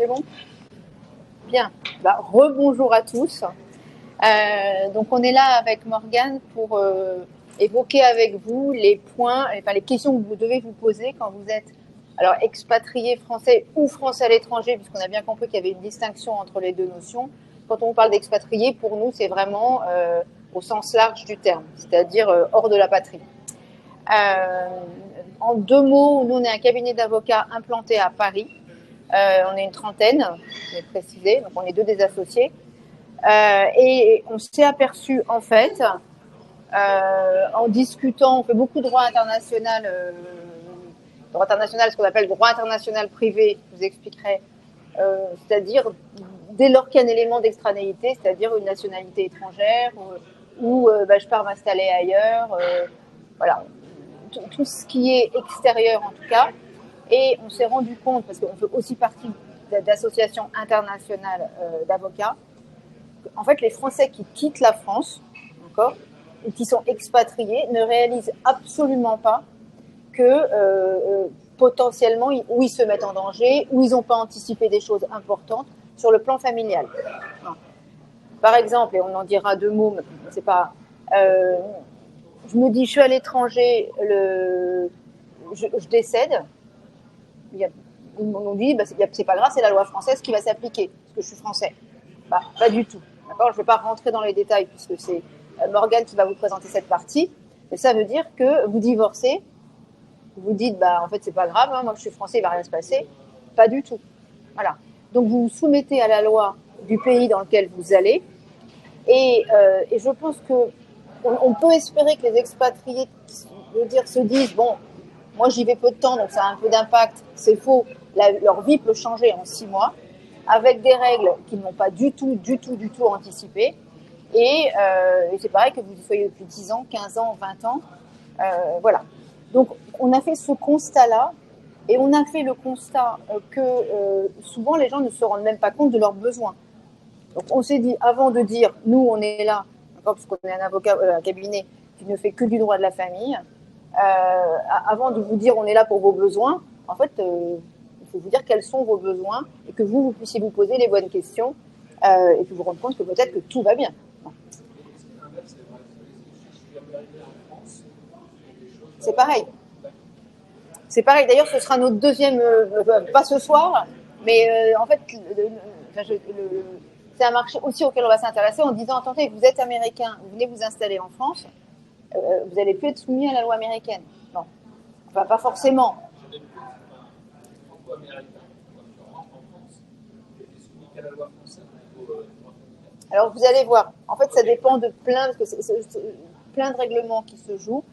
C'est bon? Bien. Rebonjour à tous. Donc on est là avec Morgane pour évoquer avec vous les points, enfin les questions que vous devez vous poser quand vous êtes alors expatrié français ou français à l'étranger, puisqu'on a bien compris qu'il y avait une distinction entre les deux notions. Quand on parle d'expatrié, pour nous, c'est vraiment au sens large du terme, c'est-à-dire hors de la patrie. En deux mots, nous on est un cabinet d'avocats implanté à Paris. On est une trentaine, je vais préciser, donc on est deux des associés. Et on s'est aperçu, en fait, en discutant, on fait beaucoup de droit international, ce qu'on appelle droit international privé, je vous expliquerai, c'est-à-dire dès lors qu'il y a un élément d'extranéité, c'est-à-dire une nationalité étrangère, ou je pars m'installer ailleurs, voilà, tout ce qui est extérieur en tout cas. Et on s'est rendu compte, parce qu'on fait aussi partie d'associations internationales d'avocats, en fait, les Français qui quittent la France, d'accord, et qui sont expatriés, ne réalisent absolument pas que potentiellement, où ils se mettent en danger, où ils n'ont pas anticipé des choses importantes sur le plan familial. Non. Par exemple, et on en dira deux mots, mais c'est pas. Je me dis, je suis à l'étranger, je décède. On dit, c'est pas grave, c'est la loi française qui va s'appliquer, parce que je suis français. Pas du tout. D'accord, je ne vais pas rentrer dans les détails, puisque c'est Morgane qui va vous présenter cette partie. Mais ça veut dire que vous divorcez, vous dites, en fait, c'est pas grave, hein, moi je suis français, il ne va rien se passer. Pas du tout. Voilà. Donc vous vous soumettez à la loi du pays dans lequel vous allez. Et je pense qu'on peut espérer que les expatriés se disent, bon, moi j'y vais peu de temps, donc ça a un peu d'impact. C'est faux. Leur vie peut changer en 6 mois, avec des règles qu'ils n'ont pas du tout anticipées. Et c'est pareil que vous y soyez depuis 10 ans, 15 ans, 20 ans. Voilà. Donc, on a fait ce constat-là, et on a fait le constat que souvent les gens ne se rendent même pas compte de leurs besoins. Donc, on s'est dit, avant de dire, nous, on est là, parce qu'on est un avocat, un cabinet qui ne fait que du droit de la famille, avant de vous dire, on est là pour vos besoins, en fait, il faut vous dire quels sont vos besoins et que vous puissiez vous poser les bonnes questions et que vous rendre compte que peut-être que tout va bien. C'est pareil. C'est pareil. D'ailleurs, ce sera notre deuxième, pas ce soir, mais en fait, c'est un marché aussi auquel on va s'intéresser en disant, attendez, vous êtes américain, vous venez vous installer en France, vous n'allez plus être soumis à la loi américaine. Non. Enfin, pas forcément. Alors, vous allez voir. En fait, ça dépend de plein de règlements qui se jouent.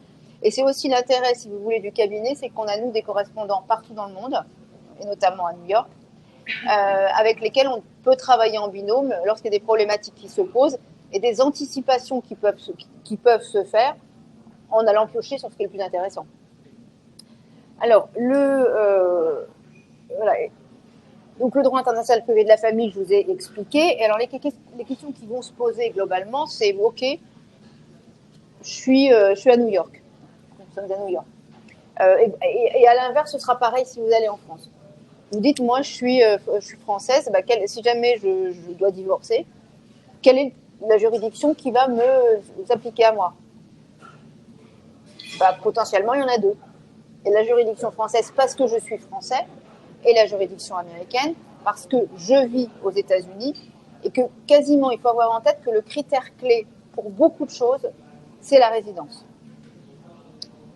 Et c'est aussi l'intérêt, si vous voulez, du cabinet, c'est qu'on a, nous, des correspondants partout dans le monde, et notamment à New York, avec lesquels on peut travailler en binôme lorsqu'il y a des problématiques qui se posent et des anticipations qui peuvent se faire en allant piocher sur ce qui est le plus intéressant. Alors, voilà. Donc, le droit international privé de la famille, je vous ai expliqué. Et alors, les questions qui vont se poser globalement, c'est OK, je suis à New York. Nous sommes à New York. Et à l'inverse, ce sera pareil si vous allez en France. Vous dites, moi, je suis française, si jamais je dois divorcer, quelle est la juridiction qui va s'appliquer à moi? Potentiellement, il y en a deux. Et la juridiction française parce que je suis français, et la juridiction américaine parce que je vis aux États-Unis, et que quasiment, il faut avoir en tête que le critère clé pour beaucoup de choses, c'est la résidence.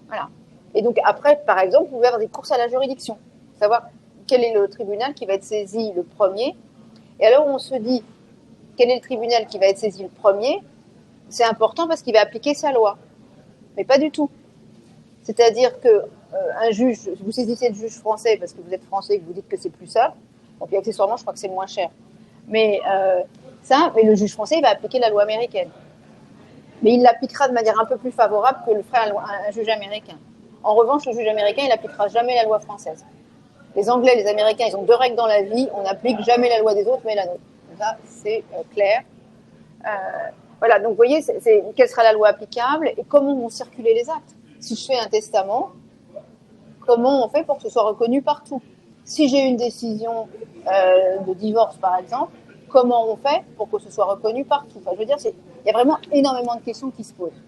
Voilà. Et donc après, par exemple, vous pouvez avoir des courses à la juridiction, savoir quel est le tribunal qui va être saisi le premier. Et alors on se dit, quel est le tribunal qui va être saisi le premier? C'est important parce qu'il va appliquer sa loi. Mais pas du tout. C'est-à-dire qu'un juge, vous saisissez le juge français parce que vous êtes français et que vous dites que c'est plus simple, bon, puis accessoirement, je crois que c'est moins cher. Mais le juge français, il va appliquer la loi américaine. Mais il l'appliquera de manière un peu plus favorable que le ferait un juge américain. En revanche, le juge américain, il n'appliquera jamais la loi française. Les Anglais, les Américains, ils ont deux règles dans la vie. On n'applique jamais la loi des autres, mais la nôtre. Ça, c'est clair. Voilà, donc vous voyez, quelle sera la loi applicable et comment vont circuler les actes. Si je fais un testament, comment on fait pour que ce soit reconnu partout? Si j'ai une décision de divorce, par exemple, comment on fait pour que ce soit reconnu partout? Enfin, je veux dire, il y a vraiment énormément de questions qui se posent.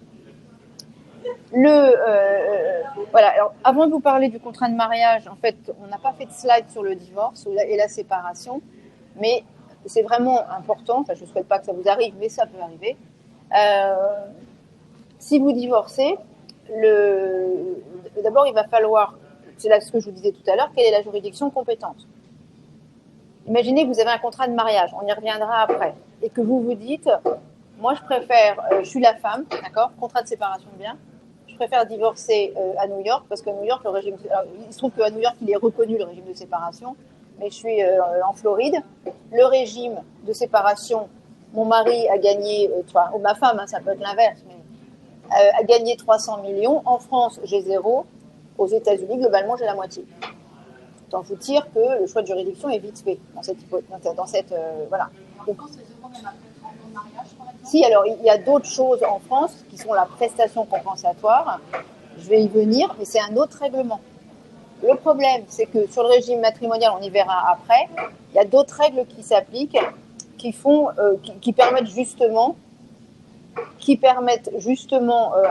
Voilà. Alors, avant de vous parler du contrat de mariage, en fait, on n'a pas fait de slide sur le divorce et la séparation, mais c'est vraiment important. Enfin, je ne souhaite pas que ça vous arrive, mais ça peut arriver. Si vous divorcez, d'abord, il va falloir, c'est là ce que je vous disais tout à l'heure, quelle est la juridiction compétente. Imaginez que vous avez un contrat de mariage, on y reviendra après, et que vous vous dites, moi je préfère, je suis la femme, d'accord, contrat de séparation de biens, je préfère divorcer à New York, parce qu'à New York, le régime, alors, il se trouve qu'à New York, il est reconnu le régime de séparation, mais je suis en Floride, le régime de séparation, mon mari a gagné, ou ma femme, hein, ça peut être l'inverse, mais a gagné 300 millions, en France j'ai zéro, aux États-Unis globalement j'ai la moitié. Autant vous dire que le choix de juridiction est vite fait dans cette voilà. Donc, si, alors il y a d'autres choses en France qui sont la prestation compensatoire. Je vais y venir, mais c'est un autre règlement. Le problème, c'est que sur le régime matrimonial, on y verra après, il y a d'autres règles qui s'appliquent, qui permettent justement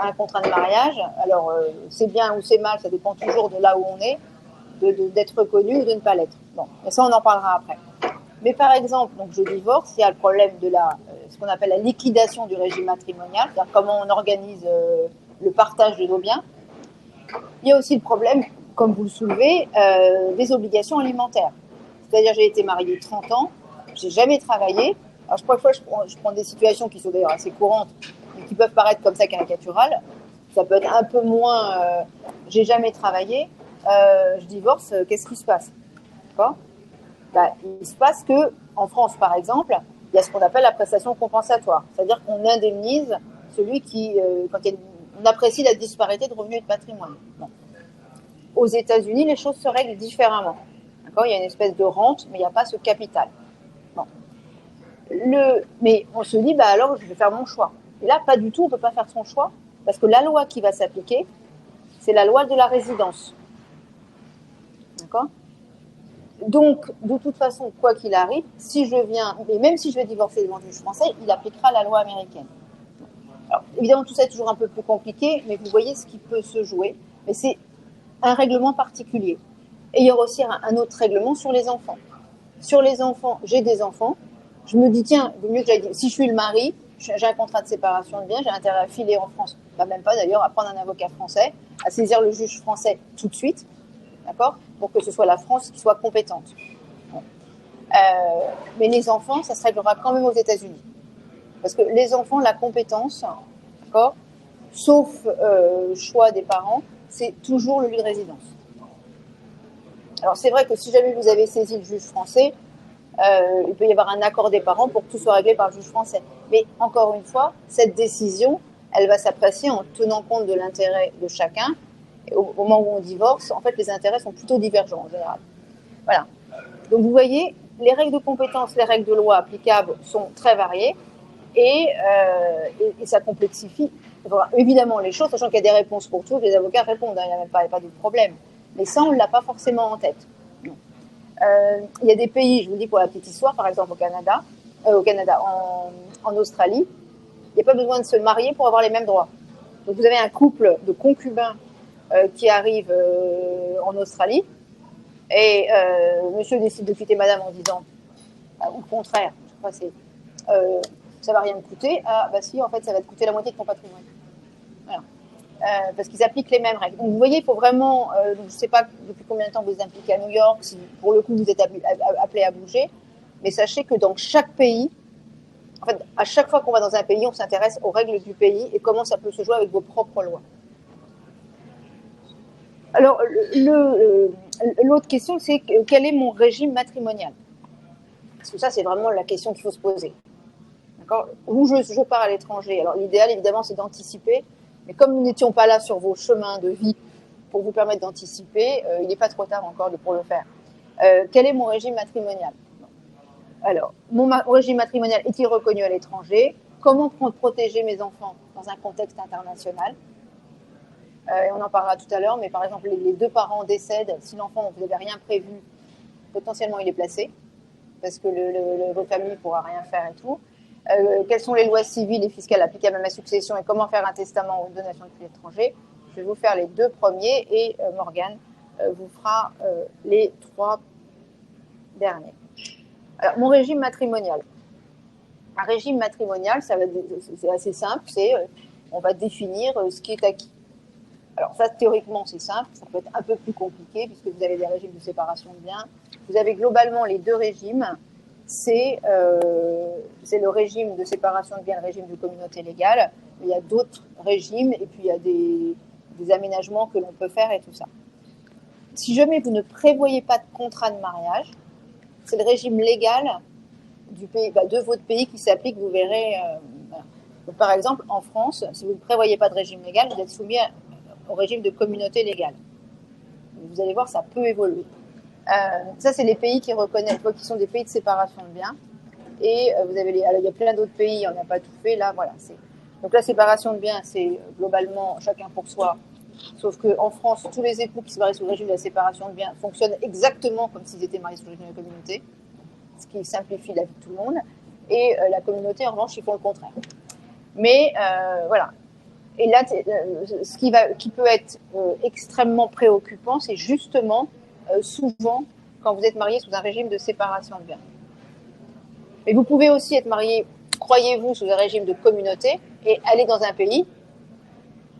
un contrat de mariage. Alors, c'est bien ou c'est mal, ça dépend toujours de là où on est, d'être reconnu ou de ne pas l'être. Bon, et ça, on en parlera après. Mais par exemple, donc je divorce, il y a le problème de ce qu'on appelle la liquidation du régime matrimonial, c'est-à-dire comment on organise le partage de nos biens. Il y a aussi le problème, comme vous le soulevez, des obligations alimentaires. C'est-à-dire, j'ai été mariée 30 ans, j'ai jamais travaillé. Alors, parfois, je prends des situations qui sont d'ailleurs assez courantes, mais qui peuvent paraître comme ça caricaturales. Ça peut être un peu moins, j'ai jamais travaillé, je divorce, qu'est-ce qui se passe? D'accord? Il se passe qu'en France, par exemple, il y a ce qu'on appelle la prestation compensatoire. C'est-à-dire qu'on indemnise celui qui, on apprécie la disparité de revenus et de patrimoine. Bon. Aux États-Unis, les choses se règlent différemment. D'accord? Il y a une espèce de rente, mais il n'y a pas ce capital. Bon. Mais on se dit, alors, je vais faire mon choix. Et là, pas du tout, on ne peut pas faire son choix, parce que la loi qui va s'appliquer, c'est la loi de la résidence. D'accord? Donc, de toute façon, quoi qu'il arrive, si je viens, et même si je vais divorcer devant le juge français, il appliquera la loi américaine. Alors, évidemment, tout ça est toujours un peu plus compliqué, mais vous voyez ce qui peut se jouer. Mais c'est un règlement particulier. Et il y aura aussi un autre règlement sur les enfants. Sur les enfants, j'ai des enfants. Je me dis, tiens, il vaut mieux que j'aille dire, si je suis le mari, j'ai un contrat de séparation de biens, j'ai intérêt à filer en France. Même pas d'ailleurs, à prendre un avocat français, à saisir le juge français tout de suite, d'accord, pour que ce soit la France qui soit compétente. Mais les enfants, ça se réglera quand même aux États-Unis. Parce que les enfants, la compétence, d'accord, sauf choix des parents, c'est toujours le lieu de résidence. Alors c'est vrai que si jamais vous avez saisi le juge français, il peut y avoir un accord des parents pour que tout soit réglé par le juge français. Mais encore une fois, cette décision, elle va s'apprécier en tenant compte de l'intérêt de chacun. Et au moment où on divorce, en fait, les intérêts sont plutôt divergents en général. Voilà. Donc vous voyez, les règles de compétence, les règles de loi applicables sont très variées et ça complexifie évidemment les choses, sachant qu'il y a des réponses pour tout, les avocats répondent, il n'y a pas de problème. Mais ça, on ne l'a pas forcément en tête. Il y a des pays, je vous dis pour la petite histoire, par exemple en Australie, il n'y a pas besoin de se marier pour avoir les mêmes droits. Donc vous avez un couple de concubins qui arrive en Australie et monsieur décide de quitter madame en disant, ou le contraire, je crois que c'est, ça va rien me coûter. Ah bah si, en fait, ça va te coûter la moitié de ton patrimoine. Voilà. Parce qu'ils appliquent les mêmes règles. Donc vous voyez, il faut vraiment, je ne sais pas depuis combien de temps vous êtes impliqué à New York, si pour le coup vous êtes appelé à bouger, mais sachez que dans chaque pays, en fait, à chaque fois qu'on va dans un pays, on s'intéresse aux règles du pays et comment ça peut se jouer avec vos propres lois. Alors, l'autre question, c'est quel est mon régime matrimonial? Parce que ça, c'est vraiment la question qu'il faut se poser. D'accord? Où je pars à l'étranger. Alors, l'idéal, évidemment, c'est d'anticiper. Mais comme nous n'étions pas là sur vos chemins de vie pour vous permettre d'anticiper, il n'est pas trop tard encore pour le faire. Quel est mon régime matrimonial? Alors, mon régime matrimonial est-il reconnu à l'étranger? Comment protéger mes enfants dans un contexte international? Et on en parlera tout à l'heure, mais par exemple, les deux parents décèdent. Si l'enfant, vous n'avez rien prévu, potentiellement, il est placé. parce que votre famille ne pourra rien faire et tout. Quelles sont les lois civiles et fiscales applicables à ma succession et comment faire un testament ou une donation depuis l'étranger. Je vais vous faire les 2 premiers et Morgane vous fera les 3 derniers. Alors, mon régime matrimonial. Un régime matrimonial, c'est assez simple, on va définir ce qui est acquis. Alors ça, théoriquement, c'est simple, ça peut être un peu plus compliqué puisque vous avez des régimes de séparation de biens. Vous avez globalement les 2 régimes. C'est le régime de séparation de biens, le régime de communauté légale. Il y a d'autres régimes et puis il y a des aménagements que l'on peut faire et tout ça. Si jamais vous ne prévoyez pas de contrat de mariage, c'est le régime légal du pays, de votre pays qui s'applique, vous verrez. Donc, par exemple, en France, si vous ne prévoyez pas de régime légal, vous êtes soumis au régime de communauté légale. Vous allez voir, ça peut évoluer. Ça, c'est les pays qui reconnaissent, qui sont des pays de séparation de biens. Et vous avez alors, il y a plein d'autres pays, on n'a pas tout fait. Là, voilà. Donc la séparation de biens, c'est globalement chacun pour soi. Sauf qu'en France, tous les époux qui se marient sous le régime de la séparation de biens fonctionnent exactement comme s'ils étaient mariés sous le régime de la communauté, ce qui simplifie la vie de tout le monde. Et la communauté, en revanche, ils font le contraire. Mais voilà. Et là, ce qui peut être extrêmement préoccupant, c'est justement souvent quand vous êtes marié sous un régime de séparation de biens. Mais vous pouvez aussi être marié, croyez-vous, sous un régime de communauté et aller dans un pays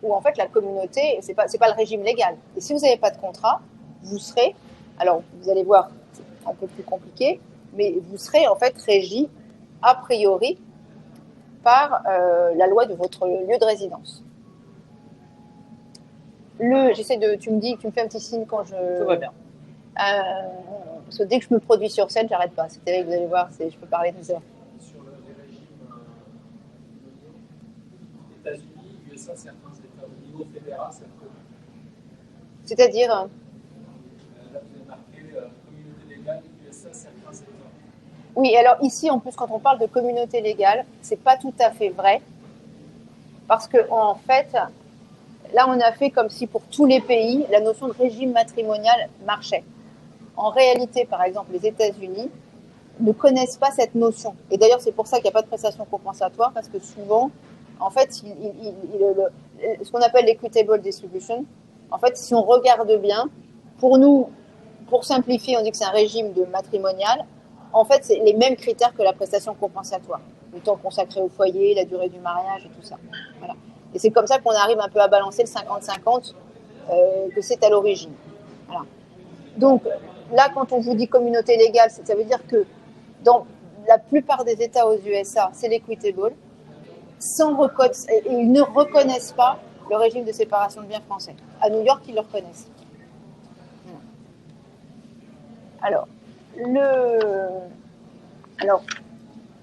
où en fait la communauté, c'est pas le régime légal. Et si vous n'avez pas de contrat, vous serez, alors vous allez voir, c'est un peu plus compliqué, mais vous serez en fait régi a priori par la loi de votre lieu de résidence. Tu me dis, tu me fais un petit signe quand je... Tout va bien. Parce que dès que je me produis sur scène, j'arrête pas. C'est terrible, vous allez voir, je peux parler 2 heures. Sur les régimes États-Unis, USA, certains États au niveau fédéral, ça peut. C'est-à-dire Là, vous avez marqué communauté légale, USA, certains États. Oui, alors ici, en plus, quand on parle de communauté légale, c'est pas tout à fait vrai. Parce que, en fait, là, on a fait comme si pour tous les pays, la notion de régime matrimonial marchait. En réalité, par exemple, les États-Unis ne connaissent pas cette notion. Et d'ailleurs, c'est pour ça qu'il n'y a pas de prestation compensatoire, parce que souvent, en fait, ce qu'on appelle l'equitable distribution, en fait, si on regarde bien, pour nous, pour simplifier, on dit que c'est un régime de matrimonial. En fait, c'est les mêmes critères que la prestation compensatoire. Le temps consacré au foyer, la durée du mariage et tout ça. Voilà. Et c'est comme ça qu'on arrive un peu à balancer le 50-50 que c'est à l'origine. Voilà. Donc, là, quand on vous dit communauté légale, ça veut dire que dans la plupart des États aux USA, c'est l'equitable. Et ils ne reconnaissent pas le régime de séparation de biens français. À New York, ils le reconnaissent. Alors,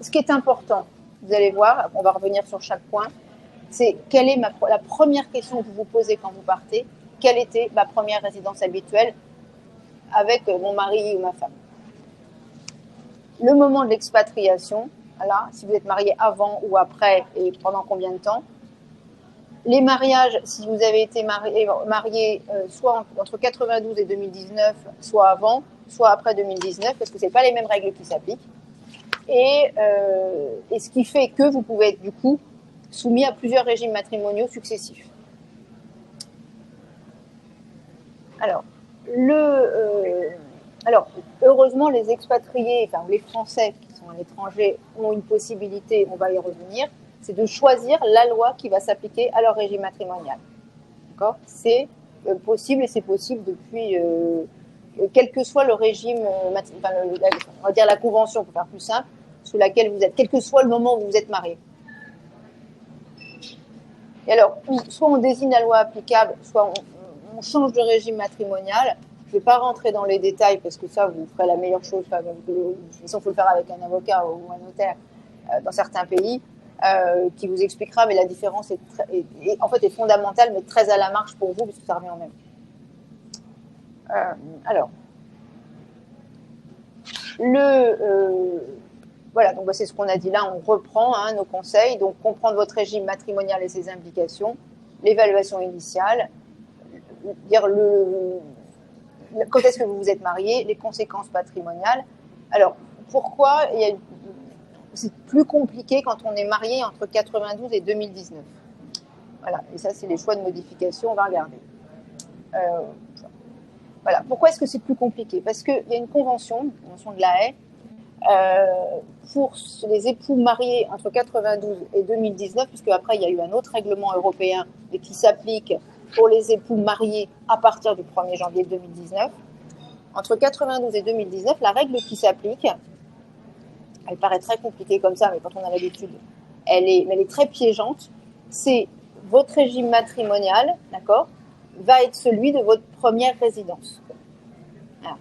ce qui est important, vous allez voir, on va revenir sur chaque point, c'est quelle est la première question que vous vous posez quand vous partez, quelle était ma première résidence habituelle avec mon mari ou ma femme. Le moment de l'expatriation, là, si vous êtes marié avant ou après et pendant combien de temps. Les mariages, si vous avez été marié soit entre 92 et 2019, soit avant, soit après 2019, parce que ce n'est pas les mêmes règles qui s'appliquent. Et ce qui fait que vous pouvez être du coup soumis à plusieurs régimes matrimoniaux successifs. Alors, heureusement, les expatriés, enfin les Français qui sont à l'étranger, ont une possibilité, on va y revenir, c'est de choisir la loi qui va s'appliquer à leur régime matrimonial. D'accord ? C'est possible et c'est possible depuis, quel que soit le régime, on va dire la convention, pour faire plus simple, sous laquelle vous êtes, quel que soit le moment où vous êtes marié. Et alors, soit on désigne la loi applicable, soit on change de régime matrimonial. Je ne vais pas rentrer dans les détails parce que ça, vous ferez la meilleure chose. De toute façon, il faut le faire avec un avocat ou un notaire dans certains pays qui vous expliquera, mais la différence est fondamentale, mais très à la marge pour vous, puisque ça revient au même. Voilà, donc c'est ce qu'on a dit là, on reprend nos conseils. Donc, comprendre votre régime matrimonial et ses implications, l'évaluation initiale, dire quand est-ce que vous vous êtes marié, les conséquences patrimoniales. Alors, pourquoi c'est plus compliqué quand on est marié entre 92 et 2019. Voilà, et ça, c'est les choix de modification, on va regarder. Voilà, pourquoi est-ce que c'est plus compliqué? Parce qu'il y a une convention de la Haye, pour les époux mariés entre 92 et 2019, puisque après il y a eu un autre règlement européen et qui s'applique pour les époux mariés à partir du 1er janvier 2019. Entre 92 et 2019, la règle qui s'applique, elle paraît très compliquée comme ça, mais quand on a l'habitude, elle est très piégeante. C'est votre régime matrimonial, d'accord, va être celui de votre première résidence. Voilà.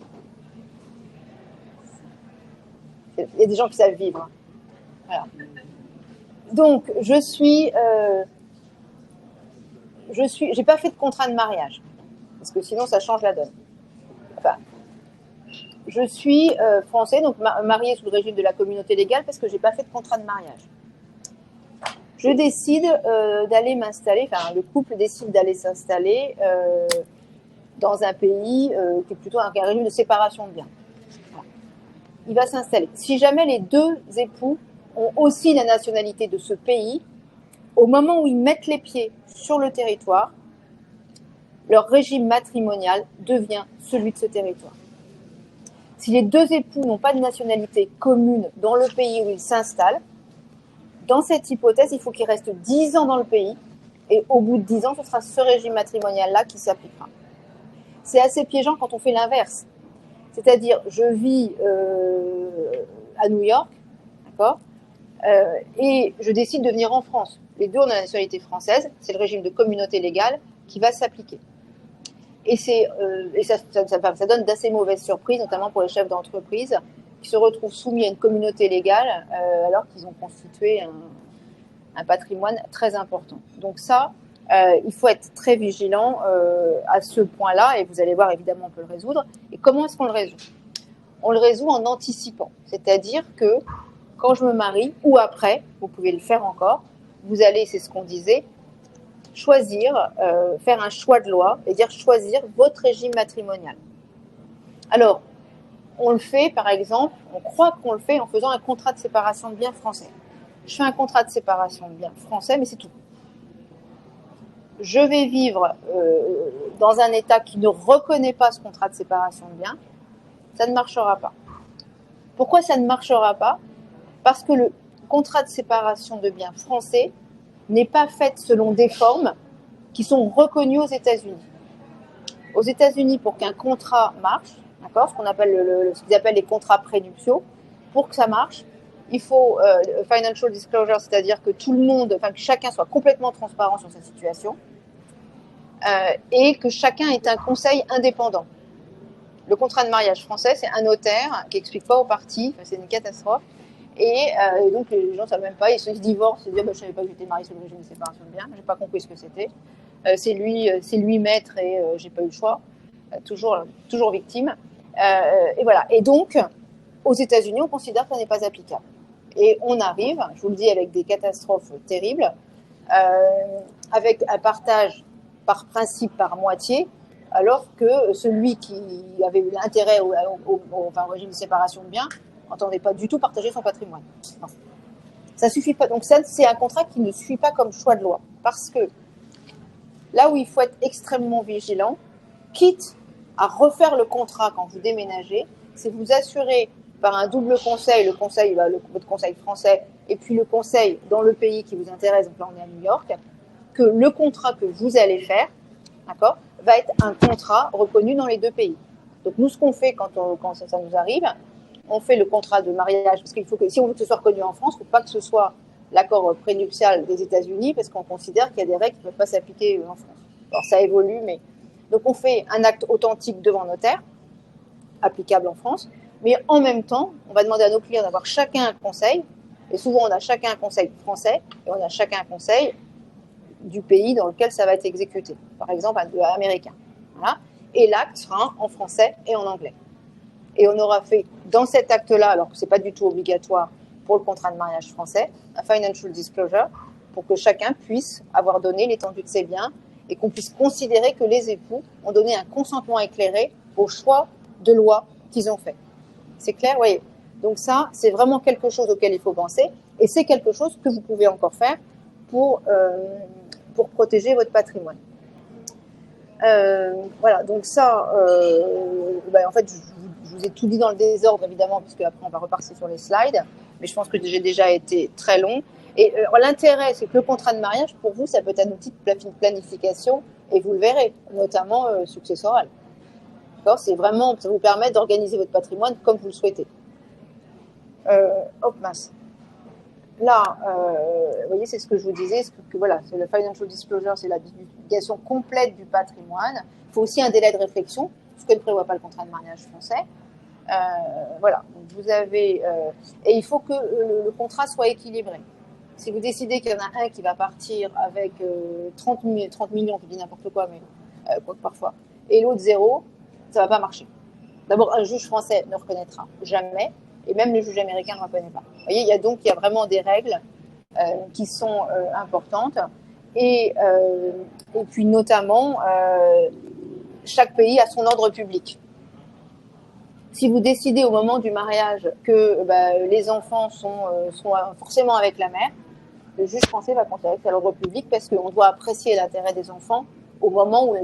Il y a des gens qui savent vivre. Voilà. Donc, j'ai pas fait de contrat de mariage, parce que sinon ça change la donne. Enfin, je suis français, donc mariée sous le régime de la communauté légale, parce que j'ai pas fait de contrat de mariage. Je décide d'aller m'installer, enfin le couple décide d'aller s'installer dans un pays qui est plutôt un régime de séparation de biens. Voilà. Il va s'installer. Si jamais les deux époux ont aussi la nationalité de ce pays, au moment où ils mettent les pieds sur le territoire, leur régime matrimonial devient celui de ce territoire. Si les deux époux n'ont pas de nationalité commune dans le pays où ils s'installent, dans cette hypothèse, il faut qu'ils restent 10 ans dans le pays et au bout de 10 ans, ce sera ce régime matrimonial-là qui s'appliquera. C'est assez piégeant quand on fait l'inverse. C'est-à-dire, je vis à New York, d'accord, et je décide de venir en France. Les deux ont la nationalité française, c'est le régime de communauté légale qui va s'appliquer. Et ça donne d'assez mauvaises surprises, notamment pour les chefs d'entreprise qui se retrouvent soumis à une communauté légale alors qu'ils ont constitué un patrimoine très important. Donc ça, il faut être très vigilant à ce point-là, et vous allez voir, évidemment, on peut le résoudre. Et comment est-ce qu'on le résout? On le résout en anticipant, c'est-à-dire que quand je me marie, ou après, vous pouvez le faire encore, vous allez, c'est ce qu'on disait, choisir, faire un choix de loi, et dire choisir votre régime matrimonial. Alors, on le fait, par exemple, on croit qu'on le fait en faisant un contrat de séparation de biens français. Je fais un contrat de séparation de biens français, mais c'est tout. Je vais vivre dans un État qui ne reconnaît pas ce contrat de séparation de biens, ça ne marchera pas. Pourquoi ça ne marchera pas? Parce que le contrat de séparation de biens français n'est pas fait selon des formes qui sont reconnues aux États-Unis. Aux États-Unis, pour qu'un contrat marche, d'accord, ce qu'ils appellent les contrats prénuptiaux, pour que ça marche, il faut financial disclosure, c'est-à-dire que tout le monde, enfin que chacun soit complètement transparent sur sa situation et que chacun ait un conseil indépendant. Le contrat de mariage français, c'est un notaire qui explique pas aux parties, enfin, c'est une catastrophe. Et donc les gens ne savent même pas, ils se divorcent, ils se disent je ne savais pas que j'étais mariée sous le régime de séparation de biens, je n'ai pas compris ce que c'était. C'est lui maître et j'ai pas eu le choix. Toujours victime. Et voilà. Et donc, aux États-Unis, on considère que ça n'est pas applicable. Et on arrive, je vous le dis, avec des catastrophes terribles, avec un partage par principe par moitié, alors que celui qui avait eu l'intérêt au régime de séparation de biens n'entendait pas du tout partager son patrimoine. Non. Ça suffit pas. Donc ça, c'est un contrat qui ne suit pas comme choix de loi. Parce que là où il faut être extrêmement vigilant, quitte à refaire le contrat quand vous déménagez, c'est vous assurer par un double conseil, votre conseil français et puis le conseil dans le pays qui vous intéresse, donc là on est à New York, que le contrat que vous allez faire, d'accord, va être un contrat reconnu dans les deux pays. Donc nous, ce qu'on fait quand ça nous arrive, on fait le contrat de mariage, parce qu'il faut que, si on veut que ce soit reconnu en France, il ne faut pas que ce soit l'accord prénuptial des États-Unis, parce qu'on considère qu'il y a des règles qui ne peuvent pas s'appliquer en France. Alors ça évolue, mais... Donc on fait un acte authentique devant notaire, applicable en France, mais en même temps, on va demander à nos clients d'avoir chacun un conseil, et souvent on a chacun un conseil français, et on a chacun un conseil du pays dans lequel ça va être exécuté, par exemple américain. Voilà. Et l'acte sera en français et en anglais. Et on aura fait dans cet acte-là, alors que ce n'est pas du tout obligatoire pour le contrat de mariage français, un financial disclosure, pour que chacun puisse avoir donné l'étendue de ses biens et qu'on puisse considérer que les époux ont donné un consentement éclairé au choix de loi qu'ils ont fait. C'est clair, oui. Donc ça, c'est vraiment quelque chose auquel il faut penser, et c'est quelque chose que vous pouvez encore faire pour protéger votre patrimoine. Voilà, donc ça, en fait, je vous ai tout dit dans le désordre, évidemment, puisque après on va repartir sur les slides, mais je pense que j'ai déjà été très long. Et l'intérêt, c'est que le contrat de mariage, pour vous, ça peut être un outil de planification, et vous le verrez, notamment successoral. C'est vraiment, ça vous permet d'organiser votre patrimoine comme vous le souhaitez. Mince. Là, vous voyez, c'est ce que je vous disais, voilà, c'est le financial disclosure, c'est la divulgation complète du patrimoine. Il faut aussi un délai de réflexion, ce que ne prévoit pas le contrat de mariage français. Voilà, donc vous avez, et il faut que le contrat soit équilibré. Si vous décidez qu'il y en a un qui va partir avec 30 millions, je dis n'importe quoi, mais quoi que parfois, et l'autre 0, ça ne va pas marcher. D'abord, un juge français ne reconnaîtra jamais, et même le juge américain ne reconnaît pas. Vous voyez, il y a vraiment des règles qui sont importantes, et puis notamment, chaque pays a son ordre public. Si vous décidez au moment du mariage que les enfants sont forcément avec la mère, le juge français va considérer que c'est l'ordre public parce qu'on doit apprécier l'intérêt des enfants au moment où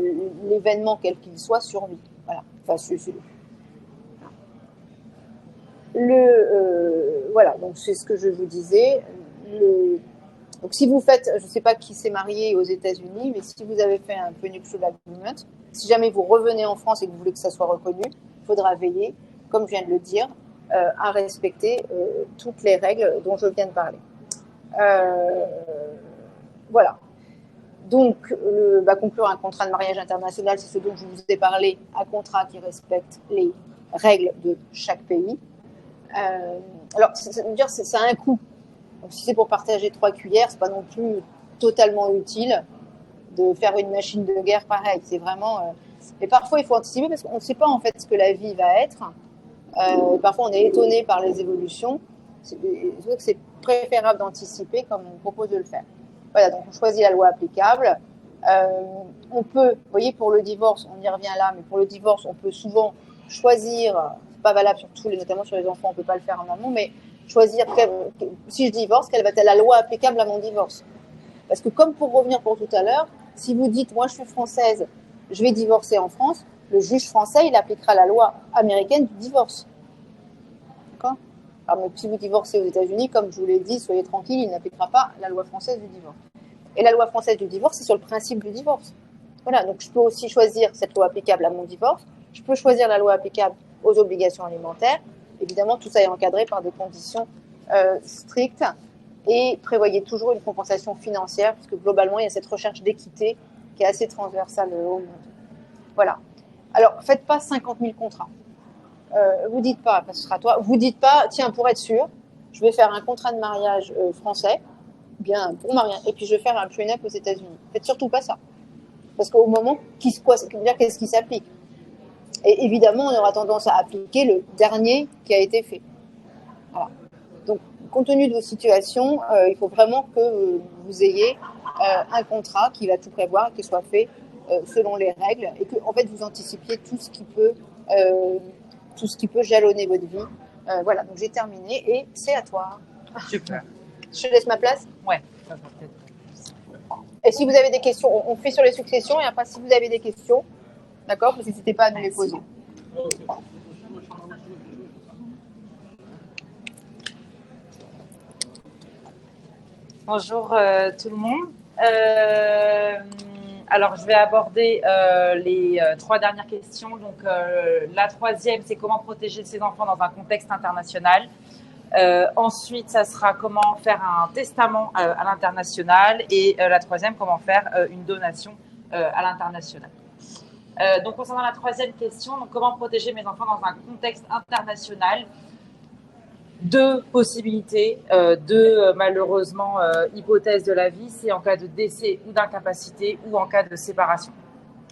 l'événement, quel qu'il soit, survit. Voilà. Enfin, voilà, donc c'est ce que je vous disais. Donc si vous faites, je ne sais pas qui s'est marié aux États-Unis, mais si vous avez fait un prenuptial agreement, si jamais vous revenez en France et que vous voulez que ça soit reconnu, il faudra veiller, comme je viens de le dire, à respecter toutes les règles dont je viens de parler. Voilà. Donc, conclure un contrat de mariage international, c'est ce dont je vous ai parlé, un contrat qui respecte les règles de chaque pays. Alors, ça veut dire que ça a un coût. Donc, si c'est pour partager 3 cuillères, c'est pas non plus totalement utile de faire une machine de guerre pareille. C'est vraiment. Mais parfois, il faut anticiper parce qu'on ne sait pas en fait ce que la vie va être. Parfois, on est étonné par les évolutions. C'est vrai que c'est préférable d'anticiper comme on propose de le faire. Voilà, donc on choisit la loi applicable. On peut, vous voyez, pour le divorce, on y revient là, mais pour le divorce, on peut souvent choisir, c'est pas valable sur tous les, notamment sur les enfants, on peut pas le faire en amont, mais choisir si je divorce, quelle va être la loi applicable à mon divorce. Parce que comme pour revenir pour tout à l'heure, si vous dites, moi je suis française, je vais divorcer en France, le juge français, il appliquera la loi américaine du divorce. D'accord ? Alors, mais si vous divorcez aux États-Unis, comme je vous l'ai dit, soyez tranquille, il n'appliquera pas la loi française du divorce. Et la loi française du divorce, c'est sur le principe du divorce. Voilà, donc je peux aussi choisir cette loi applicable à mon divorce. Je peux choisir la loi applicable aux obligations alimentaires. Évidemment, tout ça est encadré par des conditions strictes et prévoyez toujours une compensation financière, puisque globalement, il y a cette recherche d'équité qui est assez transversale au monde. Voilà. Alors, faites pas 50 000 contrats. Vous dites pas, parce que ce sera toi, vous dites pas, tiens, pour être sûr, je vais faire un contrat de mariage français, bien pour mariage, et puis je vais faire un prenup aux États-Unis. Faites surtout pas ça. Parce qu'au moment, qu'est-ce qui s'applique? Et évidemment, on aura tendance à appliquer le dernier qui a été fait. Voilà. Donc, compte tenu de vos situations, il faut vraiment que vous ayez un contrat qui va tout prévoir, qui soit fait selon les règles, et que en fait, vous anticipiez tout ce qui peut jalonner votre vie. Voilà, donc j'ai terminé et c'est à toi. Super. Je te laisse ma place? Ouais, ça va peut-être. Et si vous avez des questions, on fait sur les successions, et après, si vous avez des questions, d'accord, n'hésitez pas à nous les poser. Bonjour tout le monde. Alors, je vais aborder les 3 dernières questions. Donc, la 3e, c'est comment protéger ses enfants dans un contexte international. Ensuite, ça sera comment faire un testament à l'international. Et la 3e, comment faire une donation à l'international. Donc, concernant la 3e question, donc, comment protéger mes enfants dans un contexte international. 2 possibilités, 2 malheureusement hypothèses de la vie, c'est en cas de décès ou d'incapacité ou en cas de séparation.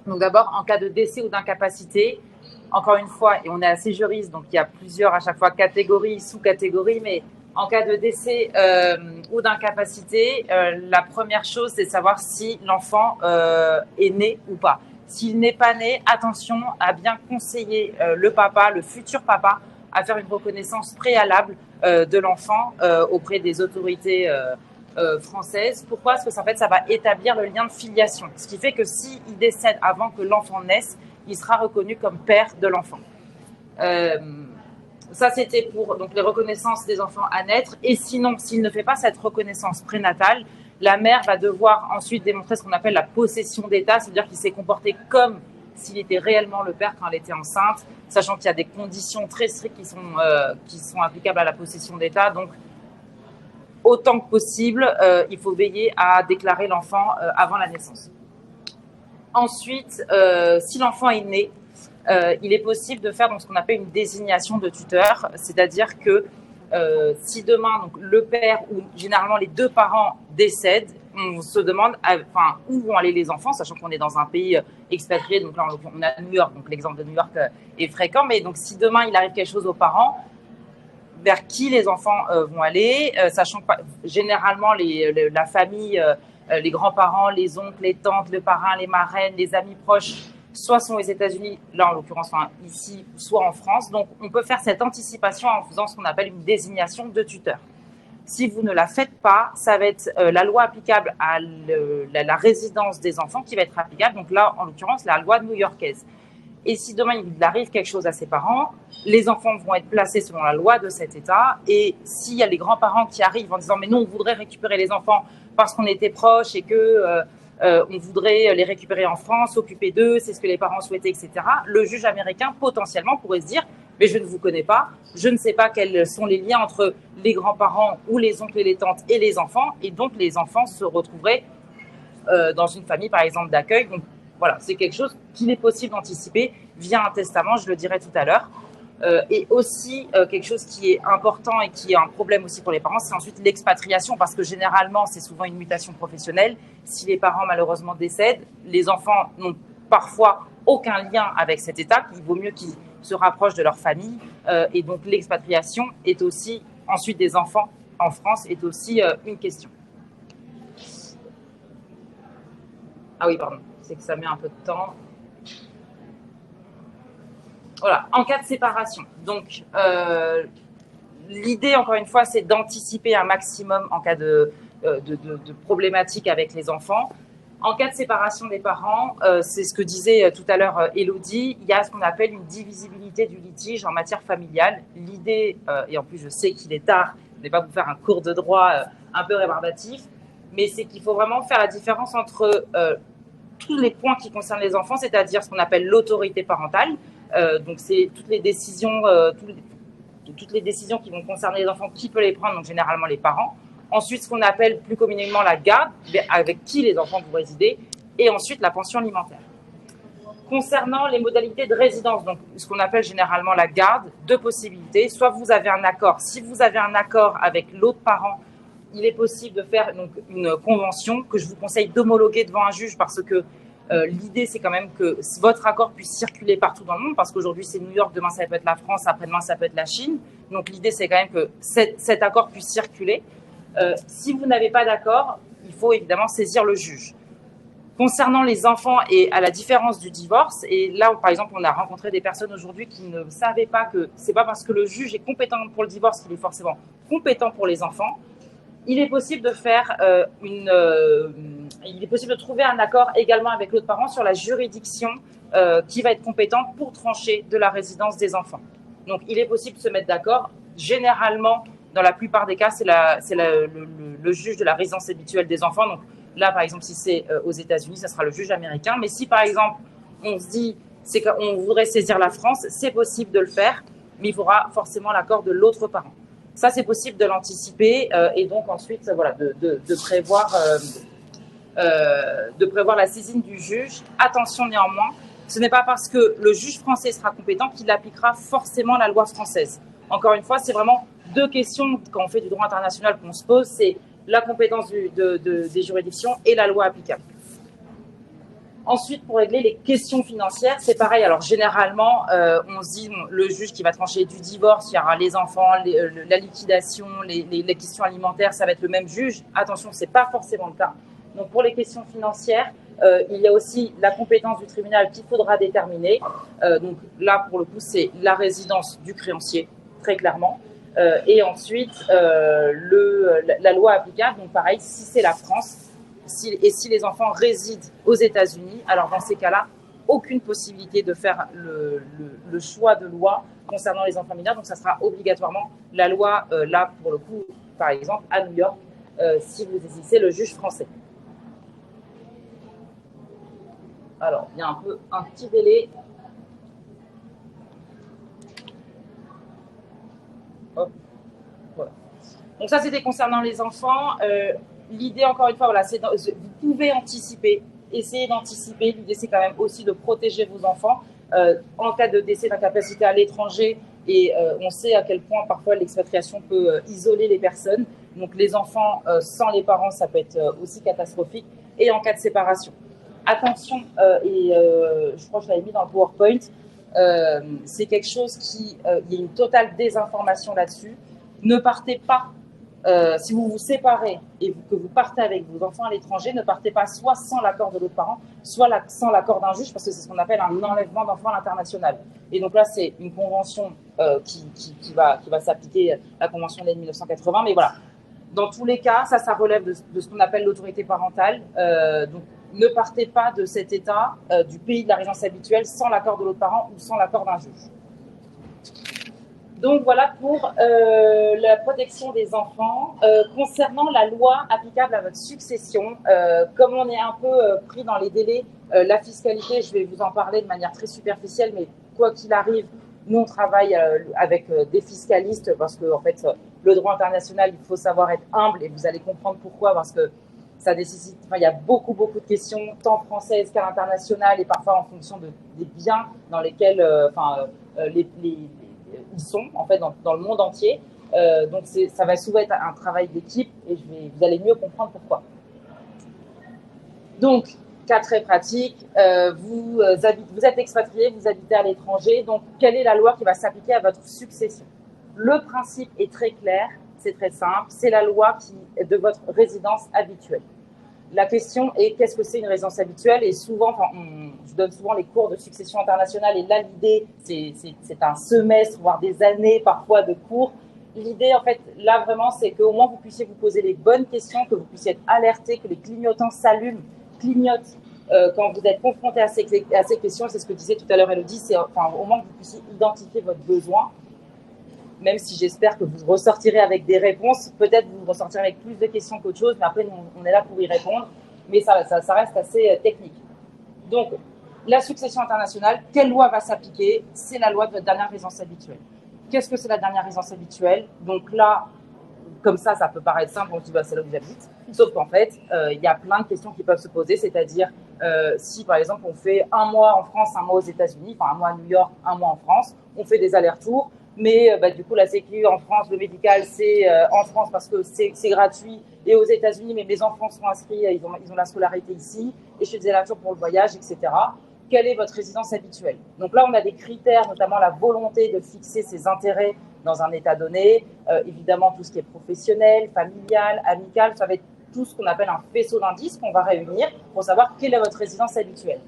Donc d'abord, en cas de décès ou d'incapacité, encore une fois, et on est assez juriste, donc il y a plusieurs à chaque fois catégories, sous-catégories, mais en cas de décès ou d'incapacité, la première chose, c'est de savoir si l'enfant est né ou pas. S'il n'est pas né, attention à bien conseiller le papa, le futur papa, à faire une reconnaissance préalable de l'enfant auprès des autorités françaises. Pourquoi? Parce que en fait, ça va établir le lien de filiation. Ce qui fait que s'il décède avant que l'enfant naisse, il sera reconnu comme père de l'enfant. Ça, c'était pour donc, les reconnaissances des enfants à naître. Et sinon, s'il ne fait pas cette reconnaissance prénatale, la mère va devoir ensuite démontrer ce qu'on appelle la possession d'état, c'est-à-dire qu'il s'est comporté comme s'il était réellement le père quand elle était enceinte, sachant qu'il y a des conditions très strictes qui sont applicables à la possession d'état. Donc, autant que possible, il faut veiller à déclarer l'enfant avant la naissance. Ensuite, si l'enfant est né, il est possible de faire donc, ce qu'on appelle une désignation de tuteur, c'est-à-dire que si demain donc, le père ou généralement les deux parents décèdent, on se demande où vont aller les enfants, sachant qu'on est dans un pays expatrié, donc là on a New York, donc l'exemple de New York est fréquent, mais donc si demain il arrive quelque chose aux parents, vers qui les enfants vont aller, sachant que généralement la famille, les grands-parents, les oncles, les tantes, le parrain, les marraines, les amis proches, soit sont aux États-Unis, là en l'occurrence ici, soit en France. Donc on peut faire cette anticipation en faisant ce qu'on appelle une désignation de tuteur. Si vous ne la faites pas, ça va être la loi applicable à la résidence des enfants qui va être applicable. Donc là, en l'occurrence, la loi new-yorkaise. Et si demain il arrive quelque chose à ses parents, les enfants vont être placés selon la loi de cet État. Et s'il y a les grands-parents qui arrivent en disant « mais non, on voudrait récupérer les enfants parce qu'on était proches et que on voudrait les récupérer en France, s'occuper d'eux, c'est ce que les parents souhaitaient, etc. » Le juge américain potentiellement pourrait se dire « mais je ne vous connais pas, je ne sais pas quels sont les liens entre les grands-parents ou les oncles et les tantes et les enfants. » Et donc les enfants se retrouveraient dans une famille par exemple d'accueil. Donc, voilà, c'est quelque chose qu'il est possible d'anticiper via un testament, je le dirai tout à l'heure. Et aussi, quelque chose qui est important et qui est un problème aussi pour les parents, c'est ensuite l'expatriation, parce que généralement, c'est souvent une mutation professionnelle. Si les parents, malheureusement, décèdent, les enfants n'ont parfois aucun lien avec cet État, il vaut mieux qu'ils se rapprochent de leur famille. Et donc, l'expatriation est aussi, ensuite des enfants en France, est aussi une question. Ah oui, pardon. C'est que ça met un peu de temps. Voilà, en cas de séparation. Donc, l'idée, encore une fois, c'est d'anticiper un maximum en cas de problématiques avec les enfants. En cas de séparation des parents, c'est ce que disait tout à l'heure Élodie, il y a ce qu'on appelle une divisibilité du litige en matière familiale. L'idée, et en plus je sais qu'il est tard, je ne vais pas vous faire un cours de droit un peu rébarbatif, mais c'est qu'il faut vraiment faire la différence entre tous les points qui concernent les enfants, c'est-à-dire ce qu'on appelle l'autorité parentale. Donc, c'est toutes les décisions qui vont concerner les enfants, qui peut les prendre, donc généralement les parents. Ensuite, ce qu'on appelle plus communément la garde, avec qui les enfants vont résider. Et ensuite, la pension alimentaire. Concernant les modalités de résidence, donc ce qu'on appelle généralement la garde, deux possibilités. Soit vous avez un accord. Si vous avez un accord avec l'autre parent, il est possible de faire donc, une convention que je vous conseille d'homologuer devant un juge parce que l'idée, c'est quand même que votre accord puisse circuler partout dans le monde parce qu'aujourd'hui, c'est New York, demain, ça peut être la France, après-demain, ça peut être la Chine. Donc, l'idée, c'est quand même que cet accord puisse circuler. Si vous n'avez pas d'accord, il faut évidemment saisir le juge. Concernant les enfants et à la différence du divorce, et là, par exemple, on a rencontré des personnes aujourd'hui qui ne savaient pas que c'est pas parce que le juge est compétent pour le divorce qu'il est forcément compétent pour les enfants. Il est possible de faire il est possible de trouver un accord également avec l'autre parent sur la juridiction qui va être compétente pour trancher de la résidence des enfants. Donc, il est possible de se mettre d'accord. Généralement, dans la plupart des cas, c'est le juge de la résidence habituelle des enfants. Donc, là, par exemple, si c'est aux États-Unis, ça sera le juge américain. Mais si, par exemple, on se dit c'est qu'on voudrait saisir la France, c'est possible de le faire, mais il faudra forcément l'accord de l'autre parent. Ça, c'est possible de l'anticiper et donc ensuite, voilà, de prévoir la saisine du juge. Attention néanmoins, ce n'est pas parce que le juge français sera compétent qu'il appliquera forcément la loi française. Encore une fois, c'est vraiment deux questions quand on fait du droit international qu'on se pose, c'est la compétence des juridictions et la loi applicable. Ensuite, pour régler les questions financières, c'est pareil. Alors, généralement, on se dit, le juge qui va trancher du divorce, il y aura les enfants, la liquidation, les questions alimentaires, ça va être le même juge. Attention, ce n'est pas forcément le cas. Donc, pour les questions financières, il y a aussi la compétence du tribunal qu'il faudra déterminer. Donc, là, pour le coup, c'est la résidence du créancier. très clairement. Et ensuite, la loi applicable, donc pareil, si c'est la France, et si les enfants résident aux États-Unis, alors dans ces cas-là, aucune possibilité de faire le choix de loi concernant les enfants mineurs. Donc, ça sera obligatoirement la loi, là, pour le coup, par exemple, à New York, si vous saisissez le juge français. Alors, il y a un petit délai. Hop. Voilà. Donc ça, c'était concernant les enfants. L'idée, encore une fois, voilà, c'est vous pouvez anticiper, essayer d'anticiper. L'idée, c'est quand même aussi de protéger vos enfants en cas de décès d'incapacité à l'étranger. Et on sait à quel point parfois l'expatriation peut isoler les personnes. Donc les enfants sans les parents, ça peut être aussi catastrophique. Et en cas de séparation. Attention, je crois que je l'avais mis dans le PowerPoint, c'est quelque chose il y a une totale désinformation là-dessus. Ne partez pas, si vous vous séparez et que vous partez avec vos enfants à l'étranger, ne partez pas soit sans l'accord de l'autre parent, soit sans l'accord d'un juge, parce que c'est ce qu'on appelle un enlèvement d'enfants à l'international. Et donc là, c'est une convention qui va s'appliquer, la convention de 1980, mais voilà. Dans tous les cas, ça relève de ce qu'on appelle l'autorité parentale. Donc, ne partez pas de cet état, du pays de la résidence habituelle, sans l'accord de l'autre parent ou sans l'accord d'un juge. Donc, voilà pour la protection des enfants. Concernant la loi applicable à votre succession, comme on est un peu pris dans les délais, la fiscalité, je vais vous en parler de manière très superficielle, mais quoi qu'il arrive, nous, on travaille avec des fiscalistes parce que, en fait, le droit international, il faut savoir être humble et vous allez comprendre pourquoi, parce que ça nécessite, il y a beaucoup de questions, tant françaises qu'à l'international et parfois en fonction des biens dans lesquels ils sont, en fait, dans le monde entier. Donc, ça va souvent être un travail d'équipe et vous allez mieux comprendre pourquoi. Donc, cas très pratique, vous êtes expatrié, vous habitez à l'étranger, donc quelle est la loi qui va s'appliquer à votre succession? Le principe est très clair, c'est très simple, c'est la loi de votre résidence habituelle. La question est qu'est-ce que c'est une résidence habituelle? Et souvent, je donne souvent les cours de succession internationale et là, l'idée, c'est un semestre, voire des années parfois de cours. L'idée, en fait, là, vraiment, c'est qu'au moins vous puissiez vous poser les bonnes questions, que vous puissiez être alerté, que les clignotants clignotent quand vous êtes confronté à ces questions. C'est ce que disait tout à l'heure Elodie, c'est au moins que vous puissiez identifier votre besoin, même si j'espère que vous ressortirez avec des réponses. Peut-être vous ressortirez avec plus de questions qu'autre chose, mais après, on est là pour y répondre. Mais ça reste assez technique. Donc, la succession internationale, quelle loi va s'appliquer? C'est la loi de votre dernière résidence habituelle. Qu'est-ce que c'est la dernière résidence habituelle? Donc là, comme ça peut paraître simple, on se dit c'est là où j'habite. Sauf qu'en fait, il y a plein de questions qui peuvent se poser, c'est-à-dire si par exemple on fait un mois en France, un mois aux États-Unis, un mois à New York, un mois en France, on fait des allers-retours, mais du coup la Sécu en France, le médical, c'est en France parce que c'est gratuit, et aux États-Unis, mais mes enfants sont inscrits, ils ont la scolarité ici, et je fais des allers-retours pour le voyage, etc. Quelle est votre résidence habituelle? Donc là, on a des critères, notamment la volonté de fixer ses intérêts dans un état donné, évidemment tout ce qui est professionnel, familial, amical, ça va être tout ce qu'on appelle un faisceau d'indices qu'on va réunir pour savoir quelle est votre résidence habituelle.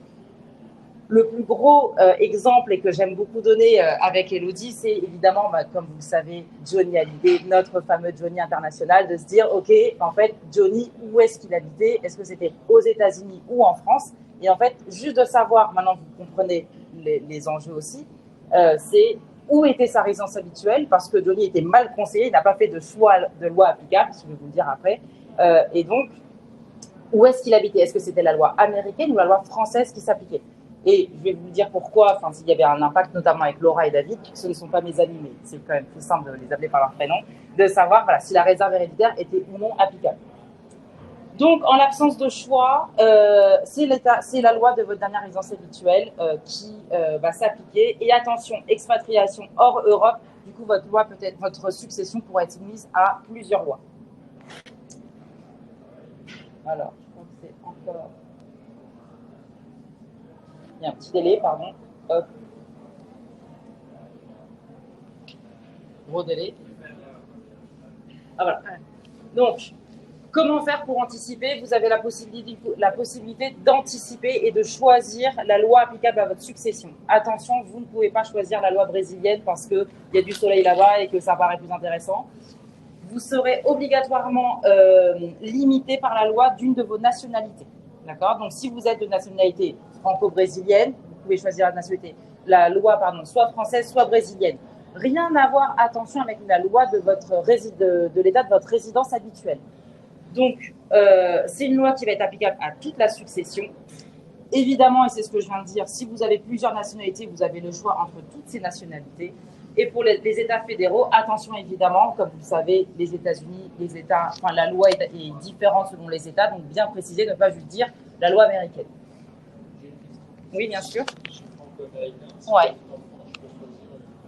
Le plus gros exemple et que j'aime beaucoup donner avec Elodie, c'est évidemment, comme vous le savez, Johnny Hallyday, notre fameux Johnny international, de se dire, ok, en fait, Johnny, où est-ce qu'il habitait? Est-ce que c'était aux États-Unis ou en France? Et en fait, juste de savoir, maintenant vous comprenez les enjeux aussi, c'est où était sa résidence habituelle, parce que Johnny était mal conseillé, il n'a pas fait de choix de loi applicable, je vais vous le dire après. Et donc, où est-ce qu'il habitait? Est-ce que c'était la loi américaine ou la loi française qui s'appliquait? Et je vais vous dire pourquoi, s'il y avait un impact, notamment avec Laura et David, ce ne sont pas mes amis, mais c'est quand même plus simple de les appeler par leur prénom, de savoir si la réserve héréditaire était ou non applicable. Donc, en l'absence de choix, c'est la loi de votre dernière résidence habituelle qui va s'appliquer. Et attention, expatriation hors Europe, du coup, votre succession pourrait être soumise à plusieurs lois. Alors, je crois que c'est encore... Il y a un petit délai, pardon. Hop. Gros délai. Ah voilà. Donc, Comment faire pour anticiper? Vous avez la possibilité d'anticiper et de choisir la loi applicable à votre succession. Attention, vous ne pouvez pas choisir la loi brésilienne parce qu'il y a du soleil là-bas et que ça paraît plus intéressant. Vous serez obligatoirement limité par la loi d'une de vos nationalités. D'accord? Donc, si vous êtes de nationalité franco-brésilienne, vous pouvez choisir la loi, soit française, soit brésilienne. Rien à voir, attention, avec la loi de l'état de votre résidence habituelle. Donc, c'est une loi qui va être applicable à toute la succession. Évidemment, et c'est ce que je viens de dire, si vous avez plusieurs nationalités, vous avez le choix entre toutes ces nationalités. Et pour les États fédéraux, attention évidemment, comme vous le savez, les États-Unis, la loi est différente selon les États, donc bien préciser, ne pas juste dire la loi américaine. Oui, bien sûr. Ouais.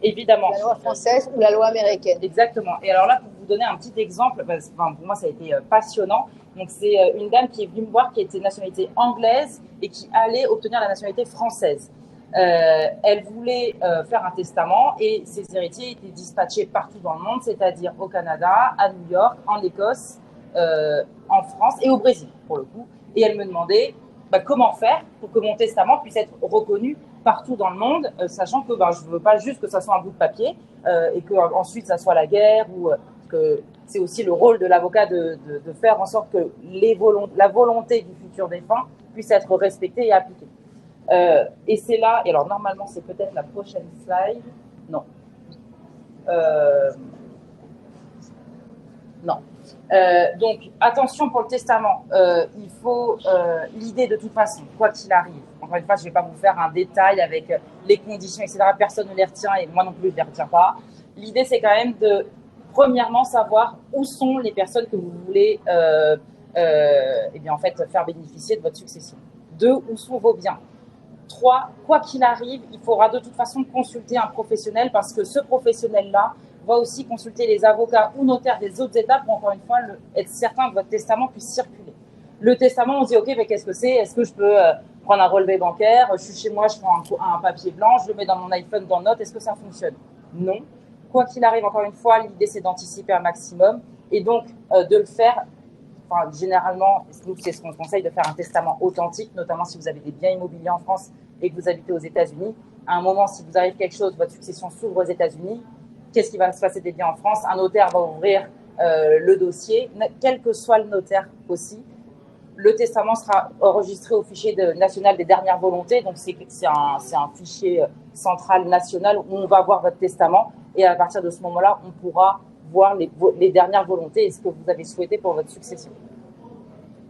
Évidemment. La loi française ou la loi américaine. Exactement. Et alors là, pour vous donner un petit exemple, pour moi, ça a été passionnant. Donc, c'est une dame qui est venue me voir, qui était de nationalité anglaise et qui allait obtenir la nationalité française. Elle voulait faire un testament et ses héritiers étaient dispatchés partout dans le monde, c'est-à-dire au Canada, à New York, en Écosse, en France et au Brésil, pour le coup. Et elle me demandait comment faire pour que mon testament puisse être reconnu partout dans le monde, sachant que je ne veux pas juste que ça soit un bout de papier et qu'ensuite ça soit la guerre ou que c'est aussi le rôle de l'avocat de faire en sorte que la volonté du futur défunt puisse être respectée et appliquée. Et c'est là, et alors normalement c'est peut-être la prochaine slide, non. Non. Donc attention pour le testament, il faut l'idée de toute façon, quoi qu'il arrive. Encore une fois, je ne vais pas vous faire un détail avec les conditions, etc. Personne ne les retient et moi non plus je ne les retiens pas. L'idée c'est quand même de premièrement savoir où sont les personnes que vous voulez faire bénéficier de votre succession. 2, où sont vos biens. 3, quoi qu'il arrive, il faudra de toute façon consulter un professionnel parce que ce professionnel-là va aussi consulter les avocats ou notaires des autres États pour, encore une fois, être certain que votre testament puisse circuler. Le testament, on se dit, OK, mais qu'est-ce que c'est? Est-ce que je peux prendre un relevé bancaire? Je suis chez moi, je prends un papier blanc, je le mets dans mon iPhone, dans Notes. Est-ce que ça fonctionne? Non. Quoi qu'il arrive, encore une fois, l'idée, c'est d'anticiper un maximum et donc de le faire. Généralement, c'est ce qu'on conseille, de faire un testament authentique, notamment si vous avez des biens immobiliers en France et que vous habitez aux États-Unis. À un moment, si vous arrive quelque chose, votre succession s'ouvre aux États-Unis, qu'est-ce qui va se passer des biens en France? Un notaire va ouvrir le dossier, quel que soit le notaire aussi. Le testament sera enregistré au fichier national des dernières volontés, donc c'est un fichier central national où on va voir votre testament et à partir de ce moment-là, on pourra voir les dernières volontés et ce que vous avez souhaité pour votre succession.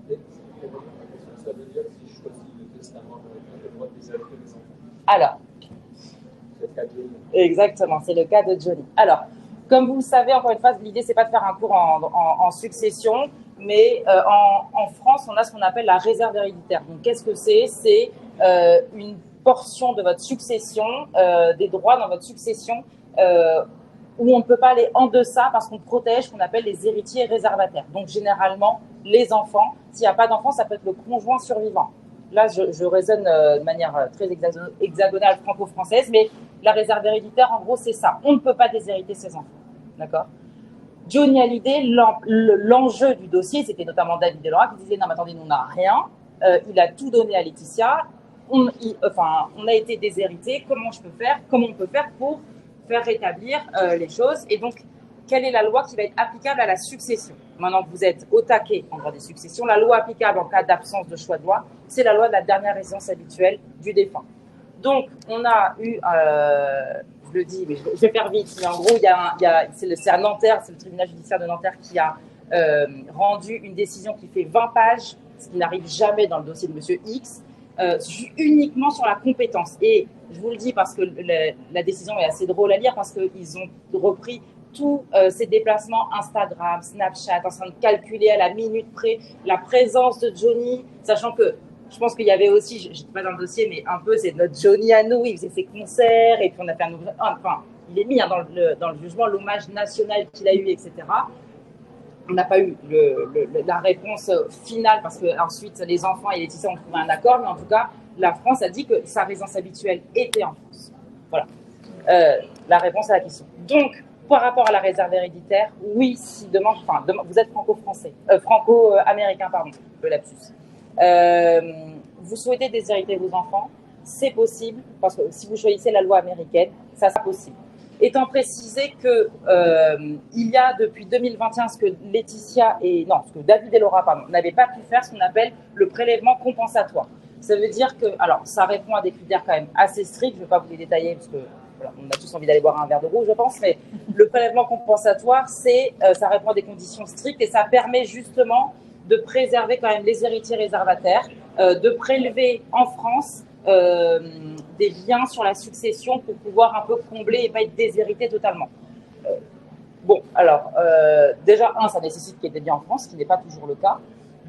Ça veut dire que si je choisis le testament américain, j'ai le droit de déshériter les enfants. Alors, c'est le cas de Johnny. Exactement, c'est le cas de Johnny. Alors, comme vous le savez, encore une fois, l'idée, c'est pas de faire un cours en succession, mais en France, on a ce qu'on appelle la réserve héréditaire. Donc, qu'est-ce que c'est? C'est une portion de votre succession, des droits dans votre succession, où on ne peut pas aller en deçà parce qu'on protège ce qu'on appelle les héritiers réservataires. Donc, généralement, les enfants, s'il n'y a pas d'enfants, ça peut être le conjoint survivant. Là, je raisonne de manière très hexagonale franco-française, mais la réserve héréditaire, en gros, c'est ça. On ne peut pas déshériter ses enfants. D'accord? Johnny Hallyday, l'enjeu du dossier, c'était notamment David Delora qui disait « Non, mais attendez, nous, on n'a rien. Il a tout donné à Laetitia. On a été déshérité. Comment on peut faire pour faire rétablir les choses ?» Et donc, quelle est la loi qui va être applicable à la succession? Maintenant que vous êtes au taquet en droit des successions, la loi applicable en cas d'absence de choix de loi, c'est la loi de la dernière résidence habituelle du défunt. Donc, on a eu, je le dis, mais je vais faire vite, mais en gros, c'est à Nanterre, c'est le tribunal judiciaire de Nanterre qui a rendu une décision qui fait 20 pages, ce qui n'arrive jamais dans le dossier de Monsieur X, uniquement sur la compétence. Et je vous le dis parce que la décision est assez drôle à lire, parce qu'ils ont repris tous ces déplacements Instagram, Snapchat, en train de calculer à la minute près la présence de Johnny, sachant que je pense qu'il y avait aussi, je n'étais pas dans le dossier, mais un peu, c'est notre Johnny à nous, il faisait ses concerts, et puis on a fait il est mis dans le jugement l'hommage national qu'il a eu, etc. On n'a pas eu la réponse finale, parce que ensuite les enfants et Laetitia ont trouvé un accord, mais en tout cas, la France a dit que sa résidence habituelle était en France. Voilà, la réponse à la question. Donc, Par rapport à la réserve héréditaire, oui, si demain vous êtes franco-français, franco-américain, pardon, le lapsus. Vous souhaitez déshériter vos enfants, c'est possible, parce que si vous choisissez la loi américaine, ça sera possible. Étant précisé que il y a depuis 2021 ce que David et Laura n'avaient pas pu faire, ce qu'on appelle le prélèvement compensatoire. Ça veut dire que, alors ça répond à des critères quand même assez stricts, je ne vais pas vous les détailler parce que voilà, on a tous envie d'aller boire un verre de rouge, je pense, mais le prélèvement compensatoire, ça répond à des conditions strictes et ça permet justement de préserver quand même les héritiers réservataires, de prélever en France des biens sur la succession pour pouvoir un peu combler et pas être déshérité totalement. Bon, alors, déjà, ça nécessite qu'il y ait des biens en France, ce qui n'est pas toujours le cas.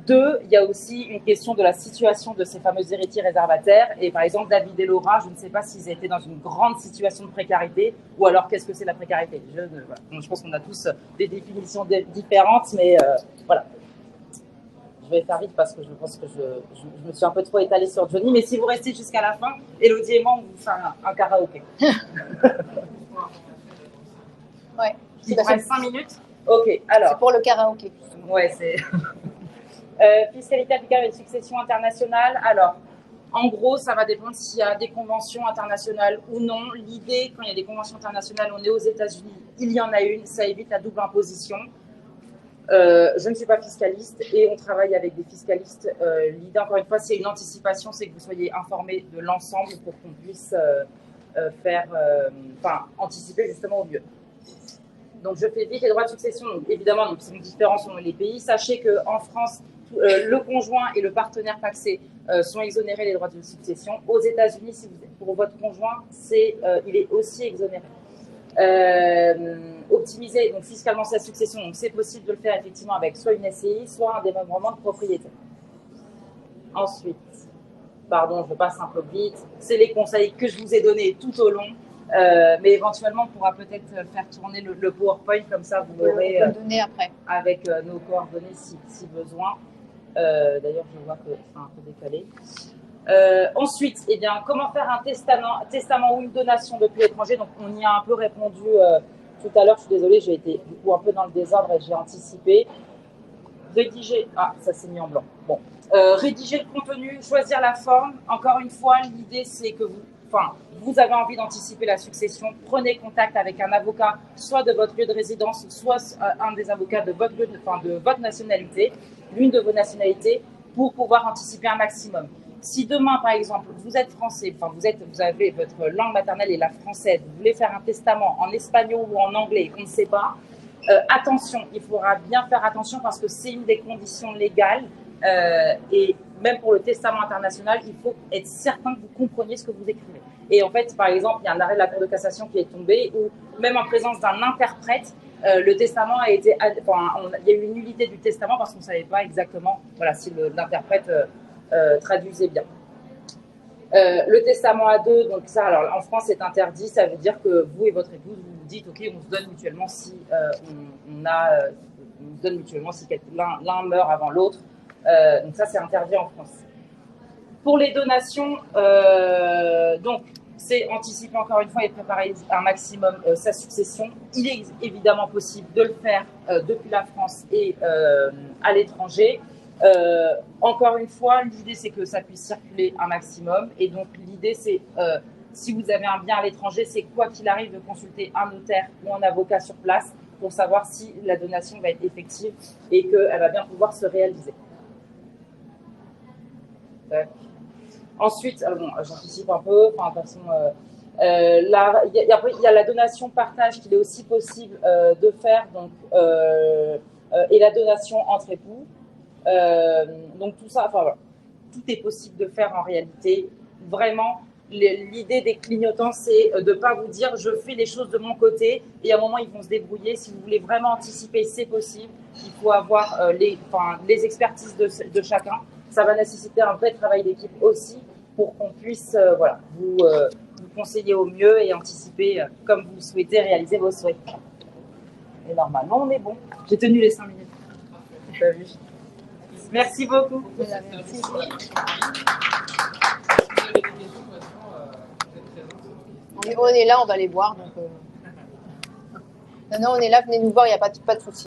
2, il y a aussi une question de la situation de ces fameux héritiers réservataires. Et par exemple, David et Laura, je ne sais pas s'ils étaient dans une grande situation de précarité ou alors qu'est-ce que c'est la précarité. Je pense qu'on a tous des définitions différentes, mais voilà. Je vais faire vite parce que je pense que je me suis un peu trop étalée sur Johnny. Mais si vous restez jusqu'à la fin, Élodie et moi, on vous fait un karaoké. Ouais. Il vous reste 5 minutes. Ok, alors. C'est pour le karaoké. Ouais, c'est. Fiscalité applicable à une succession internationale. Alors, en gros, ça va dépendre s'il y a des conventions internationales ou non. L'idée, quand il y a des conventions internationales, on est aux États-Unis, il y en a une, ça évite la double imposition. Je ne suis pas fiscaliste et on travaille avec des fiscalistes. L'idée, encore une fois, c'est une anticipation, c'est que vous soyez informés de l'ensemble pour qu'on puisse anticiper justement au mieux. Donc, je fais vite les droits de succession. Donc, évidemment, c'est une différence selon les pays. Sachez qu'en France, le conjoint et le partenaire pacsé sont exonérés des droits de succession. Aux États-Unis, pour votre conjoint, il est aussi exonéré. Optimiser donc fiscalement sa succession, donc c'est possible de le faire effectivement avec soit une SCI, soit un démembrement de propriété. Ensuite, pardon, je passe un peu vite, c'est les conseils que je vous ai donnés tout au long, mais éventuellement on pourra peut-être faire tourner le PowerPoint, comme ça vous l'aurez avec nos coordonnées si besoin. D'ailleurs, je vois que c'est un peu décalé. Ensuite, comment faire un testament ou une donation depuis l'étranger. Donc, on y a un peu répondu tout à l'heure. Je suis désolée, j'ai été du coup un peu dans le désordre et j'ai anticipé. Rédiger, ça s'est mis en blanc. Bon, rédiger le contenu, choisir la forme. Encore une fois, l'idée c'est que vous avez envie d'anticiper la succession. Prenez contact avec un avocat, soit de votre lieu de résidence, soit un des avocats de votre nationalité, l'une de vos nationalités, pour pouvoir anticiper un maximum. Si demain, par exemple, vous êtes français, vous avez votre langue maternelle est la française, vous voulez faire un testament en espagnol ou en anglais, on ne sait pas, attention, il faudra bien faire attention parce que c'est une des conditions légales et même pour le testament international, il faut être certain que vous compreniez ce que vous écrivez. Et en fait, par exemple, il y a un arrêt de la Cour de cassation qui est tombé où même en présence d'un interprète, le testament a été, il y a eu une nullité du testament parce qu'on ne savait pas exactement si l'interprète traduisez bien. Le testament à deux, donc ça, alors en France c'est interdit, ça veut dire que vous et votre épouse vous dites ok, on se donne mutuellement si l'un meurt avant l'autre, donc ça c'est interdit en France. Pour les donations, donc c'est anticiper encore une fois et préparer un maximum sa succession. Il est évidemment possible de le faire depuis la France et à l'étranger. Encore une fois, l'idée c'est que ça puisse circuler un maximum et donc l'idée c'est si vous avez un bien à l'étranger, c'est quoi qu'il arrive de consulter un notaire ou un avocat sur place pour savoir si la donation va être effective et qu'elle va bien pouvoir se réaliser. Ensuite, j'anticipe un peu, de toute façon, il y a la donation partage qu'il est aussi possible de faire donc, et la donation entre époux. Donc tout ça, tout est possible de faire en réalité. Vraiment, l'idée des clignotants, c'est de ne pas vous dire je fais les choses de mon côté et à un moment ils vont se débrouiller. Si vous voulez vraiment anticiper, c'est possible. Il faut avoir les expertises de chacun. Ça va nécessiter un vrai travail d'équipe aussi pour qu'on puisse vous conseiller au mieux et anticiper comme vous souhaitez réaliser vos souhaits. Et normalement, on est bon. J'ai tenu les 5 minutes. T'as vu ? Merci beaucoup. Merci. On est là, on va les voir. Donc, Non, on est là, venez nous voir, il n'y a pas de souci.